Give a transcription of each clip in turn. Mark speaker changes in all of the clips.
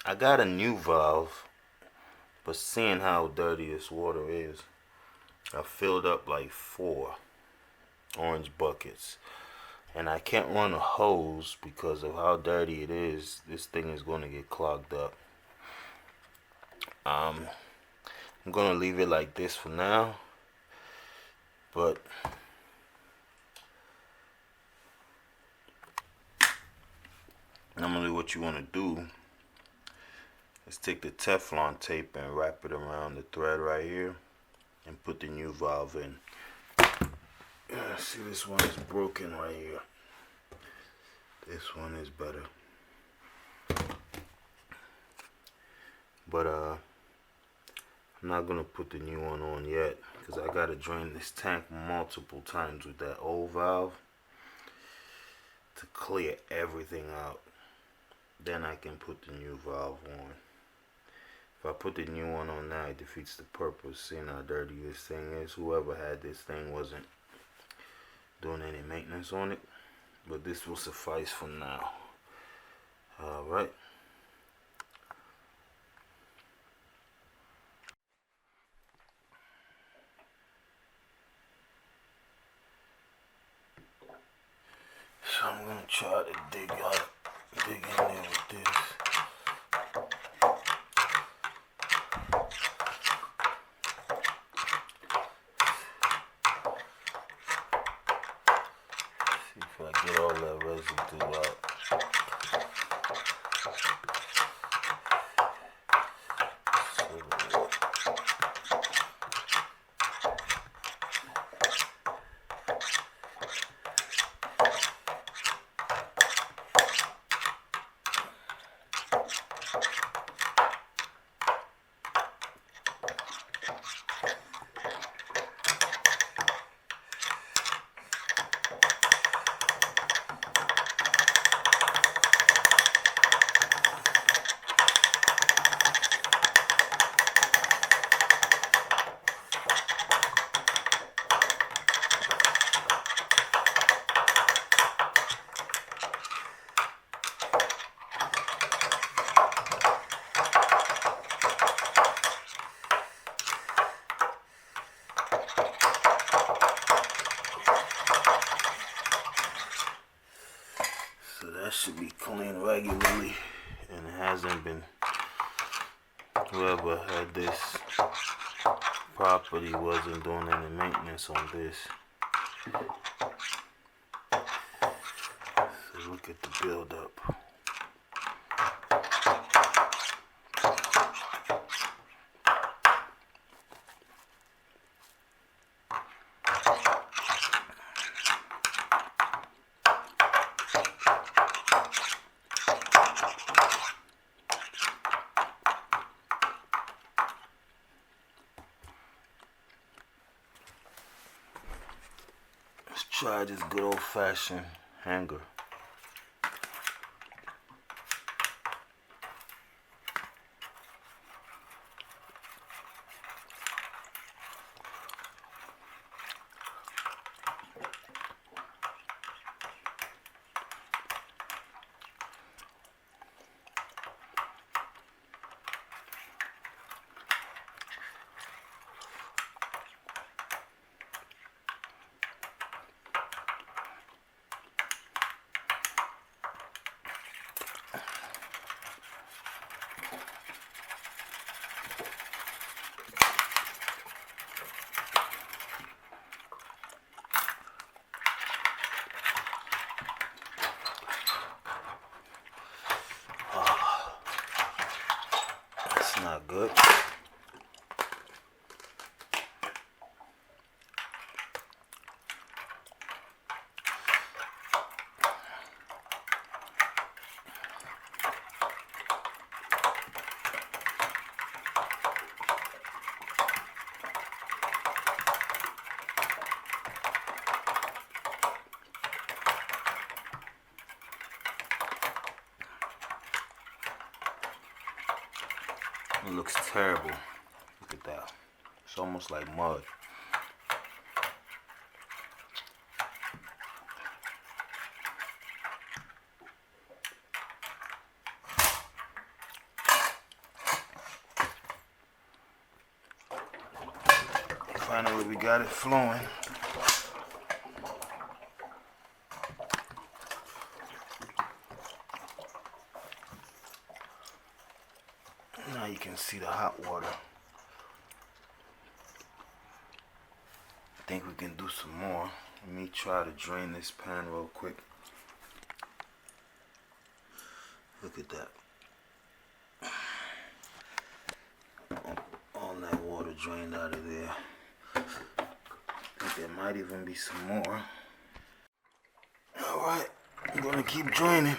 Speaker 1: I got a new valve, but seeing how dirty this water is, I filled up like 4 orange buckets. And I can't run a hose because of how dirty it is. This thing is going to get clogged up. I'm going to leave it like this for now. But normally what you want to do is take the Teflon tape and wrap it around the thread right here and put the new valve in. See, this one is broken right here. This one is better. But I'm not gonna put the new one on yet because I gotta drain this tank multiple times with that old valve to clear everything out. Then I can put the new valve on. If I put the new one on now, it defeats the purpose. Seeing how dirty this thing is. Whoever had this thing wasn't doing any maintenance on it. But this will suffice for now. Alright. So I'm gonna try to dig in there with this. See if I get all that residue out. So that should be cleaned regularly, and it hasn't been. Whoever had this property wasn't doing any maintenance on this. So look at the buildup. Let's try this good old-fashioned hanger. That's not good. It looks terrible. Look at that. It's almost like mud. Finally, we got it flowing. Now you can see the hot water. I think we can do some more. Let me try to drain this pan real quick. Look at that. All that water drained out of there. I think there might even be some more. Alright, I'm gonna keep draining.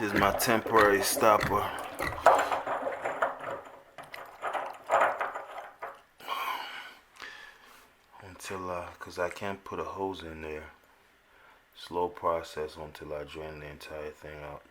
Speaker 1: This is my temporary stopper. Until, cause I can't put a hose in there. Slow process until I drain the entire thing out.